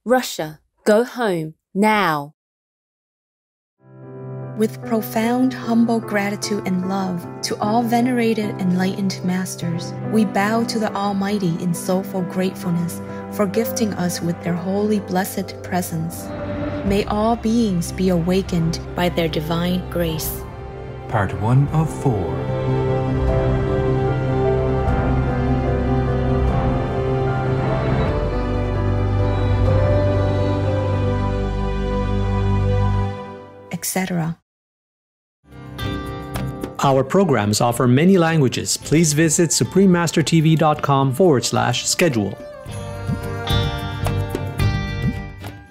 Russia, go home, now. With profound, humble gratitude and love to all venerated enlightened masters, we bow to the Almighty in soulful gratefulness for gifting us with their holy blessed presence. May all beings be awakened by their divine grace. Part 1 of 4. Etc. Our programs offer many languages. Please visit suprememastertv.com/schedule.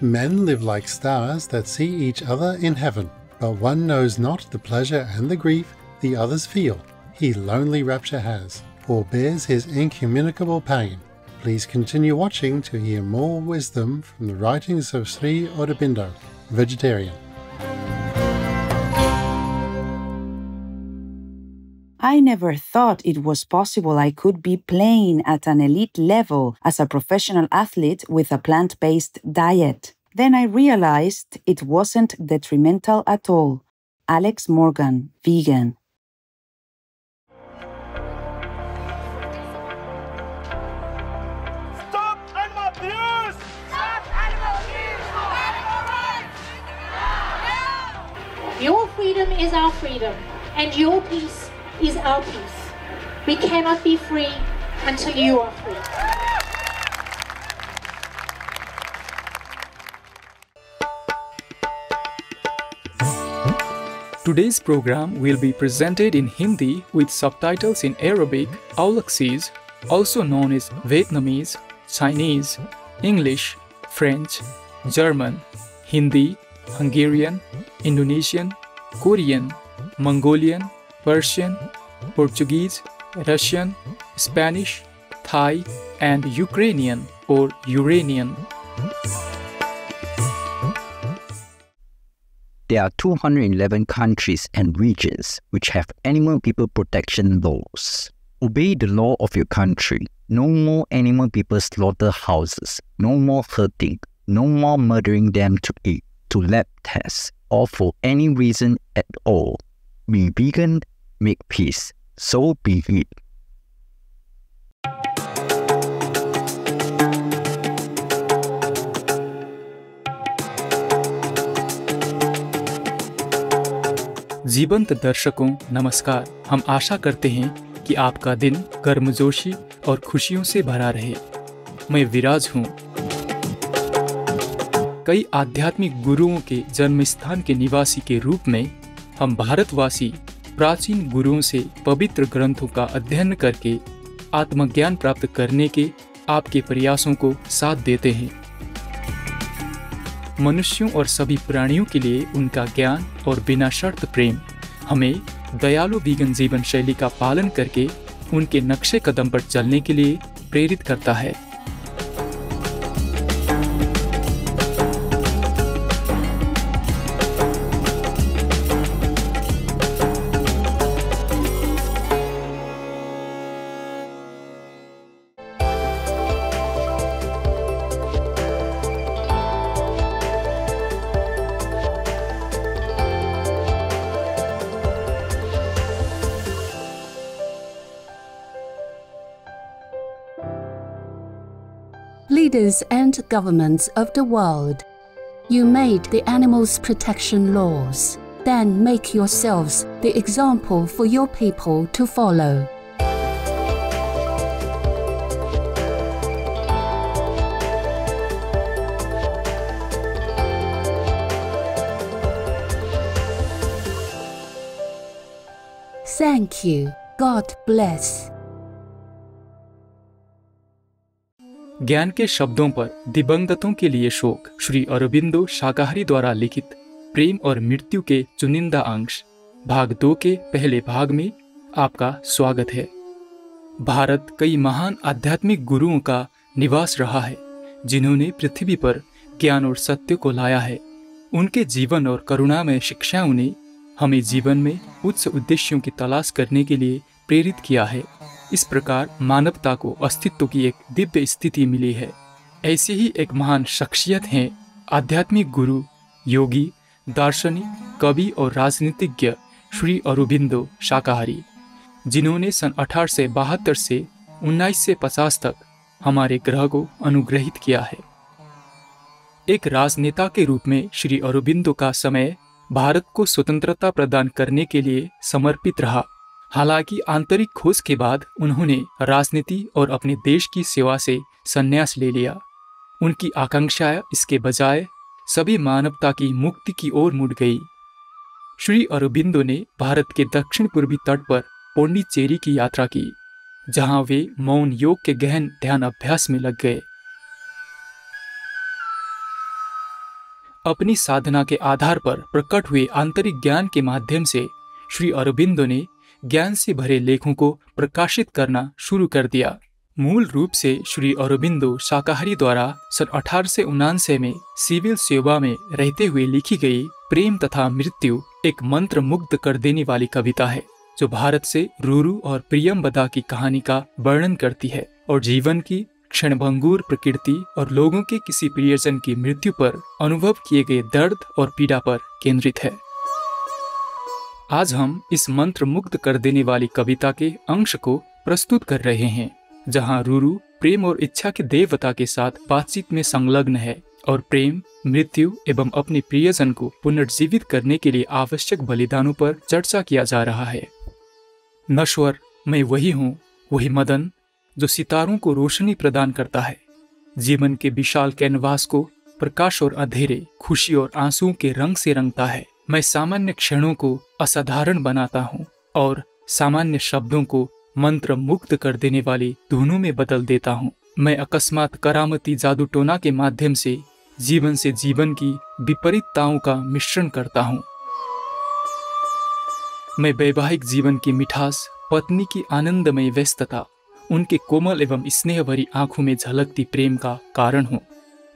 Men live like stars that see each other in heaven, but one knows not the pleasure and the grief the others feel. He lonely rapture has, or bears his incommunicable pain. Please continue watching to hear more wisdom from the writings of Sri Aurobindo, vegetarian. I never thought it was possible I could be playing at an elite level as a professional athlete with a plant-based diet. Then I realized it wasn't detrimental at all. Alex Morgan, vegan. Stop animal abuse! Stop animal abuse! Animal rights! Your freedom is our freedom, and your peace is our peace. We cannot be free until you are free. Today's program will be presented in Hindi with subtitles in Arabic, Aulacese, also known as Vietnamese, Chinese, English, French, German, Hindi, Hungarian, Indonesian, Korean, Mongolian, Persian, Portuguese, Russian, Spanish, Thai, and Ukrainian or Uranian. There are 211 countries and regions which have animal people protection laws. Obey the law of your country. No more animal people slaughterhouses. No more hurting. No more murdering them to eat, to lab tests, or for any reason at all. Be vegan, make peace. So be it. जीवंत दर्शकों नमस्कार। हम आशा करते हैं कि आपका दिन गर्मजोशी और खुशियों से भरा रहे। मैं विराज हूँ। कई आध्यात्मिक गुरुओं के जन्म स्थान के निवासी के रूप में हम भारतवासी प्राचीन गुरुओं से पवित्र ग्रंथों का अध्ययन करके आत्मज्ञान प्राप्त करने के आपके प्रयासों को साथ देते हैं। मनुष्यों और सभी प्राणियों के लिए उनका ज्ञान और बिना शर्त प्रेम हमें दयालु वीगन जीवन शैली का पालन करके उनके नक्शे कदम पर चलने के लिए प्रेरित करता है। Leaders and governments of the world, you made the animals' protection laws. Then make yourselves the example for your people to follow. Thank you. God bless. ज्ञान के शब्दों पर दिवंगतों के लिए शोक। श्री अरबिंदो शाकाहारी द्वारा लिखित प्रेम और मृत्यु के चुनिंदा अंश भाग 2 के पहले भाग में आपका स्वागत है। भारत कई महान आध्यात्मिक गुरुओं का निवास रहा है जिन्होंने पृथ्वी पर ज्ञान और सत्य को लाया है। उनके जीवन और करुणामय शिक्षाओं ने हमें जीवन में उच्च उद्देश्यों की तलाश करने के लिए प्रेरित किया है। इस प्रकार मानवता को अस्तित्व की एक दिव्य स्थिति मिली है। ऐसे ही एक महान शख्सियत हैं आध्यात्मिक गुरु, योगी, दार्शनिक, कवि और राजनीतिज्ञ श्री अरबिंदो शाकाहारी, जिन्होंने सन 1872 से 1950 तक हमारे ग्रह को अनुग्रहित किया है। एक राजनेता के रूप में श्री अरबिंदो का समय भारत को स्वतंत्रता प्रदान करने के लिए समर्पित रहा। हालांकि आंतरिक खोज के बाद उन्होंने राजनीति और अपने देश की सेवा से संन्यास ले लिया। उनकी आकांक्षाएं इसके बजाय सभी मानवता की मुक्ति की ओर मुड़ गई। श्री अरबिंदो ने भारत के दक्षिण पूर्वी तट पर पौंडीचेरी की यात्रा की, जहां वे मौन योग के गहन ध्यान अभ्यास में लग गए। अपनी साधना के आधार पर प्रकट हुए आंतरिक ज्ञान के माध्यम से श्री अरबिंदो ने ज्ञान से भरे लेखों को प्रकाशित करना शुरू कर दिया। मूल रूप से श्री अरबिंदो शाकाहारी द्वारा सन 1879 में सिविल सेवा में रहते हुए लिखी गई प्रेम तथा मृत्यु एक मंत्र मुग्ध कर देने वाली कविता है, जो भारत से रूरू और प्रियमवदा की कहानी का वर्णन करती है और जीवन की क्षणभंगुर प्रकृति और लोगों के किसी प्रियजन की मृत्यु पर अनुभव किए गए दर्द और पीड़ा पर केंद्रित है। आज हम इस मंत्र मुग्ध कर देने वाली कविता के अंश को प्रस्तुत कर रहे हैं, जहां रूरू प्रेम और इच्छा के देवता के साथ बातचीत में संलग्न है और प्रेम, मृत्यु एवं अपने प्रियजन को पुनर्जीवित करने के लिए आवश्यक बलिदानों पर चर्चा किया जा रहा है। नश्वर मैं वही हूँ, वही मदन जो सितारों को रोशनी प्रदान करता है, जीवन के विशाल कैनवास को प्रकाश और अंधेरे, खुशी और आंसुओं के रंग से रंगता है। मैं सामान्य क्षणों को असाधारण बनाता हूँ और सामान्य शब्दों को मंत्र मुक्त कर देने वाली धुनों में बदल देता हूँ। मैं अकस्मात करामती जादू टोना के माध्यम से जीवन की विपरीतताओं का मिश्रण करता हूँ। मैं वैवाहिक जीवन की मिठास, पत्नी की आनंदमय व्यस्तता, उनके कोमल एवं स्नेह भरी आंखों में झलकती प्रेम का कारण हूँ।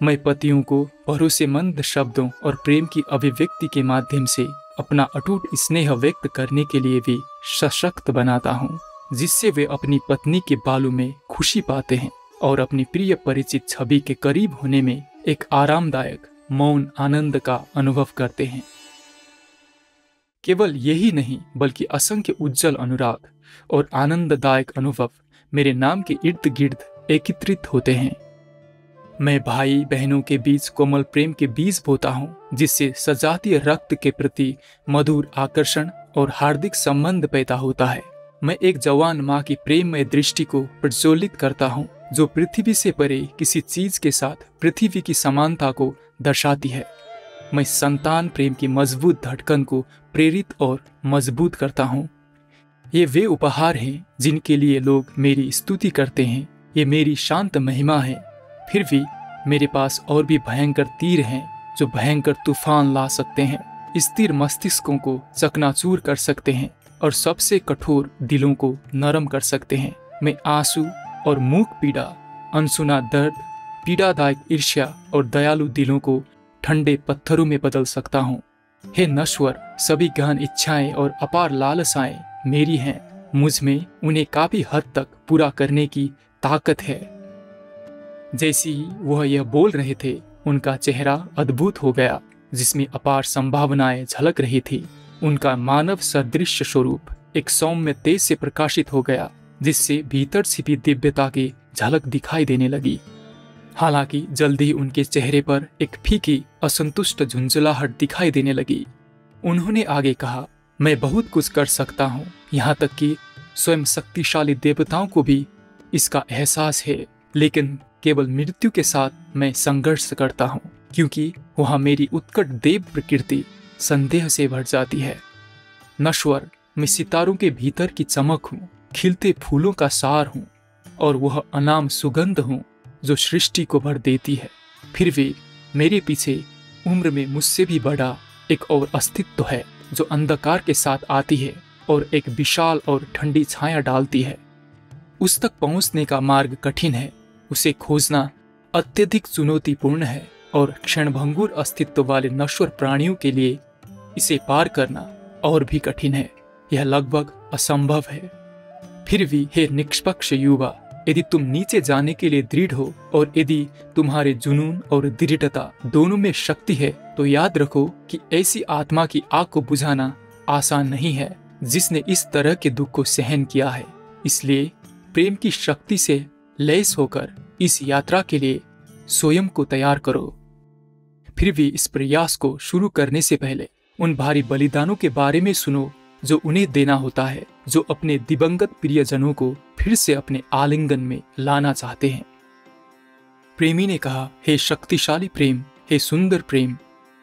मैं पतियों को भरोसेमंद शब्दों और प्रेम की अभिव्यक्ति के माध्यम से अपना अटूट स्नेह व्यक्त करने के लिए भी सशक्त बनाता हूँ, जिससे वे अपनी पत्नी के बालों में खुशी पाते हैं और अपनी प्रिय परिचित छवि के करीब होने में एक आरामदायक मौन आनंद का अनुभव करते हैं। केवल यही नहीं बल्कि असंख्य उज्जवल अनुराग और आनंददायक अनुभव मेरे नाम के इर्द गिर्द एकत्रित होते हैं। मैं भाई बहनों के बीच कोमल प्रेम के बीज बोता हूँ, जिससे सजातीय रक्त के प्रति मधुर आकर्षण और हार्दिक संबंध पैदा होता है। मैं एक जवान माँ की प्रेममय दृष्टि को प्रज्वलित करता हूँ, जो पृथ्वी से परे किसी चीज के साथ पृथ्वी की समानता को दर्शाती है। मैं संतान प्रेम की मजबूत धड़कन को प्रेरित और मजबूत करता हूँ। ये वे उपहार हैं जिनके लिए लोग मेरी स्तुति करते हैं। ये मेरी शांत महिमा है। फिर भी मेरे पास और भी भयंकर तीर हैं, जो भयंकर तूफान ला सकते हैं, स्थिर मस्तिष्कों को चकनाचूर कर सकते हैं और सबसे कठोर दिलों को नरम कर सकते हैं। मैं आंसू और मूक पीड़ा, अनसुना दर्द, पीड़ादायक ईर्ष्या और दयालु दिलों को ठंडे पत्थरों में बदल सकता हूँ। हे नश्वर, सभी गहन इच्छाएं और अपार लालसाएं मेरी हैं। मुझ में उन्हें काफी हद तक पूरा करने की ताकत है। जैसे ही वह यह बोल रहे थे, उनका चेहरा अद्भुत हो गया, जिसमें अपार संभावनाएं झलक रही थी। उनका मानव सदृश स्वरूप एक सौम्य तेज से प्रकाशित हो गया, जिससे भीतर छिपी दिव्यता की झलक दिखाई देने लगी। हालांकि जल्दी ही उनके चेहरे पर एक फीकी असंतुष्ट झुंझलाहट दिखाई देने लगी। उन्होंने आगे कहा, मैं बहुत कुछ कर सकता हूँ, यहाँ तक कि स्वयं शक्तिशाली देवताओं को भी इसका एहसास है, लेकिन केवल मृत्यु के साथ मैं संघर्ष करता हूँ, क्योंकि वहाँ मेरी उत्कट देव प्रकृति संदेह से भर जाती है। नश्वर, मैं सितारों के भीतर की चमक हूँ, खिलते फूलों का सार हूँ और वह अनाम सुगंध हूँ जो सृष्टि को भर देती है। फिर भी मेरे पीछे उम्र में मुझसे भी बड़ा एक और अस्तित्व है, जो अंधकार के साथ आती है और एक विशाल और ठंडी छाया डालती है। उस तक पहुंचने का मार्ग कठिन है, उसे खोजना अत्यधिक चुनौतीपूर्ण है और क्षणभंगुर अस्तित्व वाले नश्वर प्राणियों के लिए इसे पार करना और भी कठिन है। यह लगभग असंभव है। फिर भी हे निष्पक्ष युवा, यदि तुम नीचे जाने के लिए दृढ़ हो और यदि तुम्हारे जुनून और दृढ़ता दोनों में शक्ति है, तो याद रखो कि ऐसी आत्मा की आग को बुझाना आसान नहीं है जिसने इस तरह के दुख को सहन किया है। इसलिए प्रेम की शक्ति से लैस होकर इस यात्रा के लिए स्वयं को तैयार करो। फिर भी इस प्रयास को शुरू करने से पहले उन भारी बलिदानों के बारे में सुनो जो उन्हें देना होता है, जो अपने दिवंगत प्रियजनों को फिर से अपने आलिंगन में लाना चाहते हैं। प्रेमी ने कहा, हे शक्तिशाली प्रेम, हे सुंदर प्रेम,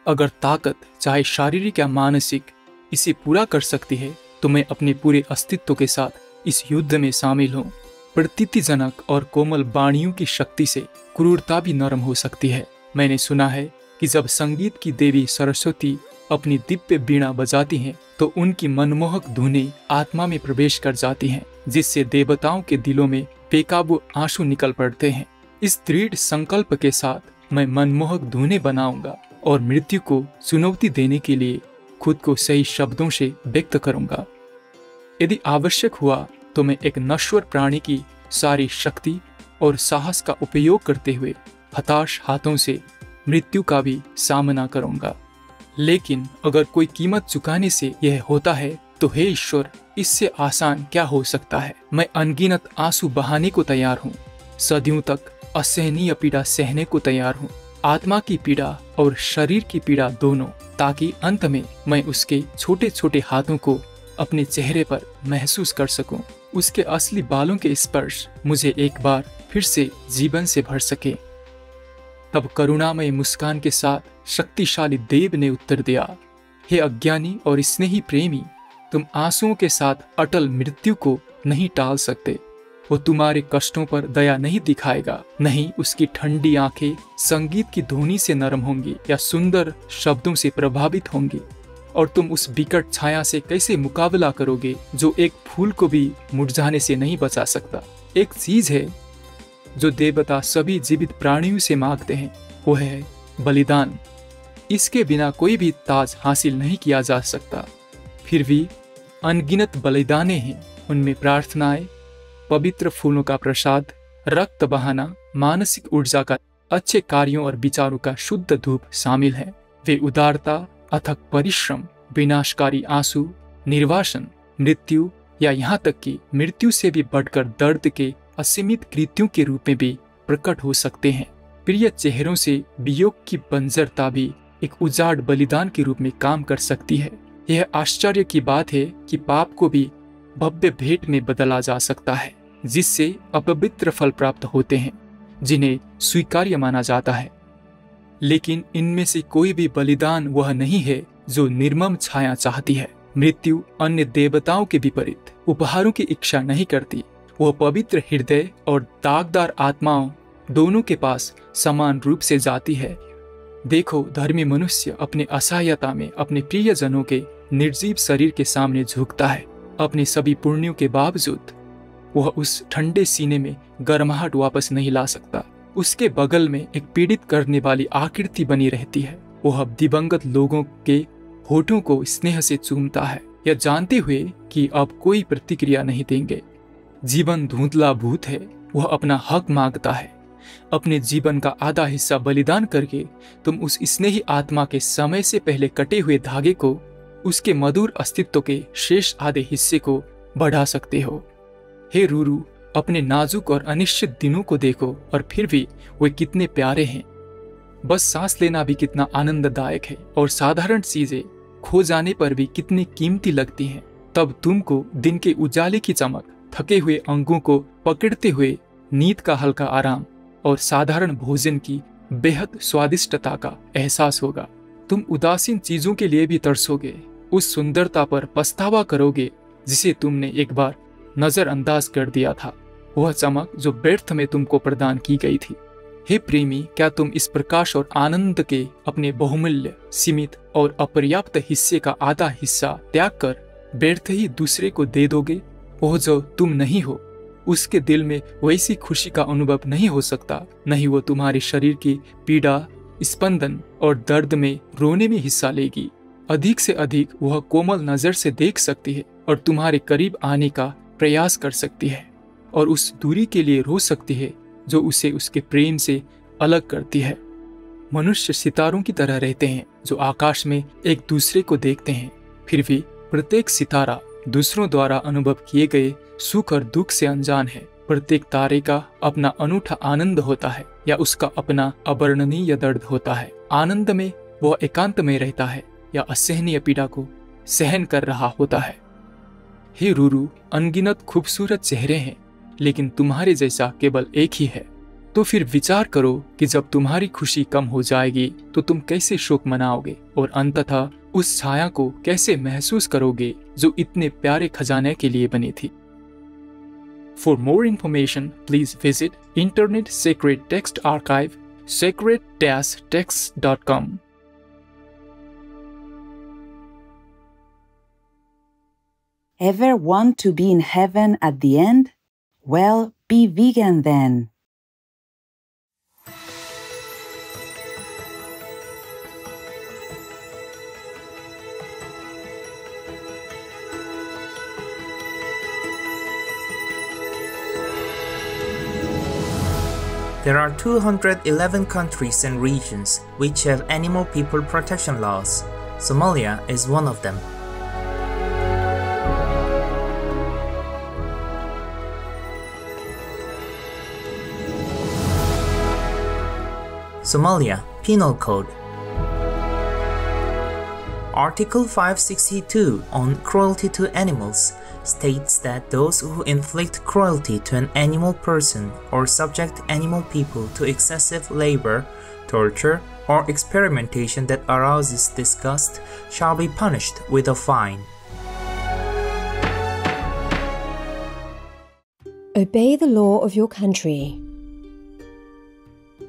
अगर ताकत चाहे शारीरिक या मानसिक इसे पूरा कर सकती है तो मैं अपने पूरे अस्तित्व के साथ इस युद्ध में शामिल हूँ। प्रतीतिजनक और कोमल वाणियों की शक्ति से क्रूरता भी नरम हो सकती है। मैंने सुना है कि जब संगीत की देवी सरस्वती अपनी दिव्य वीणा बजाती हैं तो उनकी मनमोहक धुनें आत्मा में प्रवेश कर जाती हैं, जिससे देवताओं के दिलों में बेकाबू आंसू निकल पड़ते हैं। इस दृढ़ संकल्प के साथ मैं मनमोहक धुनें बनाऊंगा और मृत्यु को चुनौती देने के लिए खुद को सही शब्दों से व्यक्त करूंगा। यदि आवश्यक हुआ तो मैं एक नश्वर प्राणी की सारी शक्ति और साहस का उपयोग करते हुए हताश हाथों से मृत्यु का भी सामना करूंगा। लेकिन अगर कोई कीमत चुकाने से यह होता है तो हे ईश्वर, इससे आसान क्या हो सकता है। मैं अनगिनत आंसू बहाने को तैयार हूँ, सदियों तक असहनीय पीड़ा सहने को तैयार हूँ, आत्मा की पीड़ा और शरीर की पीड़ा दोनों, ताकि अंत में मैं उसके छोटे छोटे हाथों को अपने चेहरे पर महसूस कर सकूं। उसके असली बालों के स्पर्श मुझे एक बार फिर से जीवन से भर सके। तब करुणामय मुस्कान के साथ शक्तिशाली देव ने उत्तर दिया, हे अज्ञानी और स्नेही प्रेमी, तुम आंसुओं के साथ अटल मृत्यु को नहीं टाल सकते। वो तुम्हारे कष्टों पर दया नहीं दिखाएगा, नहीं उसकी ठंडी आंखें संगीत की ध्वनि से नरम होंगी या सुंदर शब्दों से प्रभावित होंगी। और तुम उस विकट छाया से कैसे मुकाबला करोगे जो एक फूल को भी मुरझाने से नहीं बचा सकता। एक चीज है जो देवता सभी जीवित प्राणियों से मांगते हैं, वो है बलिदान। इसके बिना कोई भी ताज हासिल नहीं किया जा सकता। फिर भी अनगिनत बलिदानें हैं, उनमें प्रार्थनाएं, पवित्र फूलों का प्रसाद, रक्त बहाना, मानसिक ऊर्जा का, अच्छे कार्यों और विचारों का शुद्ध धूप शामिल है। वे उदारता, अथक परिश्रम, विनाशकारी आंसू, निर्वासन, मृत्यु या यहाँ तक कि मृत्यु से भी बढ़कर दर्द के असीमित कृत्यों के रूप में भी प्रकट हो सकते हैं। प्रिय चेहरों से वियोग की बंजरता भी एक उजाड़ बलिदान के रूप में काम कर सकती है। यह आश्चर्य की बात है कि पाप को भी भव्य भेंट में बदला जा सकता है, जिससे अपवित्र फल प्राप्त होते हैं, जिन्हें स्वीकार्य माना जाता है। लेकिन इनमें से कोई भी बलिदान वह नहीं है जो निर्मम छाया चाहती है। मृत्यु अन्य देवताओं के विपरीत उपहारों की इच्छा नहीं करती। वह पवित्र हृदय और दागदार आत्माओं दोनों के पास समान रूप से जाती है। देखो, धर्मी मनुष्य अपने असहायता में अपने प्रियजनों के निर्जीव शरीर के सामने झुकता है। अपने सभी पुण्यों के बावजूद वह उस ठंडे सीने में गर्माहट वापस नहीं ला सकता। उसके बगल में एक पीड़ित करने वाली आकृति बनी रहती है। वह दिवंगत लोगों के होठों को स्नेह से चूमता है, यह जानते हुए कि अब कोई प्रतिक्रिया नहीं देंगे। जीवन धुंधला भूत है, वह अपना हक मांगता है। अपने जीवन का आधा हिस्सा बलिदान करके तुम उस स्नेही आत्मा के समय से पहले कटे हुए धागे को, उसके मधुर अस्तित्व के शेष आधे हिस्से को बढ़ा सकते हो। हे रूरू, अपने नाजुक और अनिश्चित दिनों को देखो और फिर भी वे कितने प्यारे हैं। बस सांस लेना भी कितना आनंददायक है और साधारण चीजें खो जाने पर भी कितनी कीमती लगती हैं। तब तुमको दिन के उजाले की चमक, थके हुए अंगों को पकड़ते हुए नींद का हल्का आराम और साधारण भोजन की बेहद स्वादिष्टता का एहसास होगा। तुम उदासीन चीजों के लिए भी तरसोगे, उस सुंदरता पर पछतावा करोगे जिसे तुमने एक बार नजरअंदाज कर दिया था, वह चमक जो व्यर्थ में तुमको प्रदान की गई थी। हे प्रेमी, क्या तुम इस प्रकाश और आनंद के अपने बहुमूल्य, सीमित और अपर्याप्त हिस्से का आधा हिस्सा त्याग कर व्यर्थ ही दूसरे को दे दोगे? वह जो तुम नहीं हो, उसके दिल में वैसी खुशी का अनुभव नहीं हो सकता, नहीं वो तुम्हारे शरीर की पीड़ा, स्पंदन और दर्द में रोने में हिस्सा लेगी। अधिक से अधिक वह कोमल नजर से देख सकती है और तुम्हारे करीब आने का प्रयास कर सकती है, और उस दूरी के लिए रो सकती है जो उसे उसके प्रेम से अलग करती है। मनुष्य सितारों की तरह रहते हैं जो आकाश में एक दूसरे को देखते हैं, फिर भी प्रत्येक सितारा दूसरों द्वारा अनुभव किए गए सुख और दुख से अनजान है। प्रत्येक तारे का अपना अनूठा आनंद होता है या उसका अपना अवर्णनीय दर्द होता है। आनंद में वह एकांत में रहता है या असहनीय पीड़ा को सहन कर रहा होता है। हे रूरू, अनगिनत खूबसूरत चेहरे हैं, लेकिन तुम्हारे जैसा केवल एक ही है। तो फिर विचार करो कि जब तुम्हारी खुशी कम हो जाएगी तो तुम कैसे शोक मनाओगे और अंततः उस छाया को कैसे महसूस करोगे जो इतने प्यारे खजाने के लिए बनी थी। For more information, please visit Internet Sacred Text Archive, sacred-texts.com. Ever want to be in heaven at the end? Well, be vegan then. There are 211 countries and regions which have animal people protection laws. Somalia is one of them. Somalia Penal Code. Article 562 on cruelty to animals states that those who inflict cruelty to an animal person or subject animal people to excessive labor, torture, or experimentation that arouses disgust shall be punished with a fine. Obey the law of your country.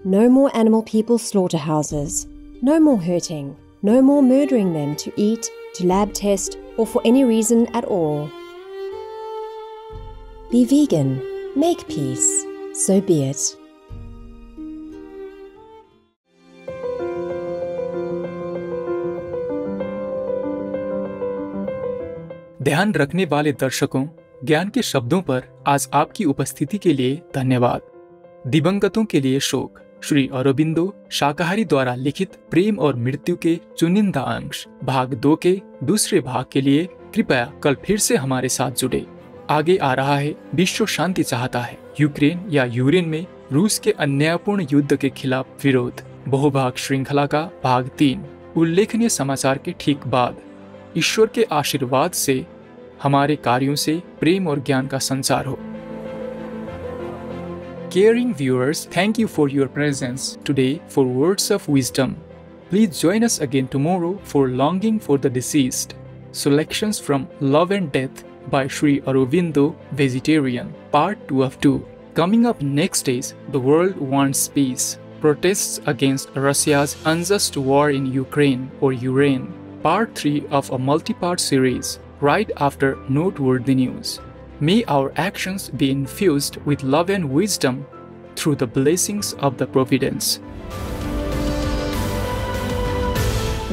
No more animal people slaughterhouses. No more hurting. No more murdering them to eat, to lab test, or for any reason at all. Be vegan. Make peace. So be it. ध्यान रखने वाले दर्शकों, ज्ञान के शब्दों पर आज आपकी उपस्थिति के लिए धन्यवाद। दिवंगतों के लिए शोक, श्री अरबिंदो शाकाहारी द्वारा लिखित प्रेम और मृत्यु के चुनिंदा अंश भाग 2 के दूसरे भाग के लिए कृपया कल फिर से हमारे साथ जुड़े। आगे आ रहा है विश्व शांति चाहता है, यूक्रेन या यूरेन में रूस के अन्यायपूर्ण युद्ध के खिलाफ विरोध, बहुभाग श्रृंखला का भाग 3। उल्लेखनीय समाचार के ठीक बाद ईश्वर के आशीर्वाद से हमारे कार्यों से प्रेम और ज्ञान का संचार हो। Caring viewers, thank you for your presence today for Words of Wisdom. Please join us again tomorrow for Longing for the Deceased. Selections from Love and Death by Sri Aurobindo, Vegetarian, Part 2 of 2. Coming up next is The World Wants Peace. Protests against Russia's unjust war in Ukraine or Ukraine. Part 3 of a multi-part series, right after noteworthy news. May our actions be infused with love and wisdom through the blessings of the Providence.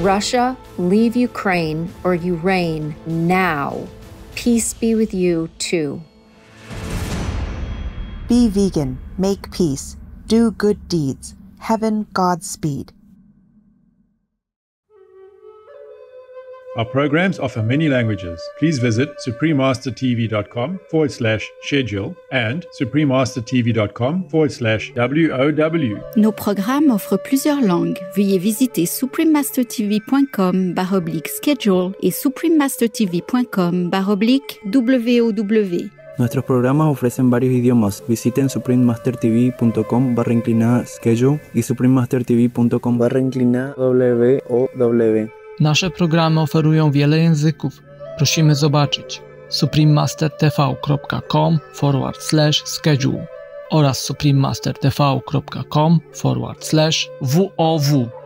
Russia, leave Ukraine or you reign now. Peace be with you too. Be vegan, make peace, do good deeds. Heaven Godspeed. Our programs offer many languages. Please visit suprememastertv.com/schedule and suprememastertv.com/WOW. Nos programmes offrent plusieurs langues. Veuillez visiter suprememastertv.com/schedule et suprememastertv.com/WOW. Nuestros programas ofrecen varios idiomas. Visiten suprememastertv.com/schedule y suprememastertv.com/WOW. Nasze programy oferują wiele języków. Prosimy zobaczyć suprememastertv.com/schedule oraz suprememastertv.com/WOW.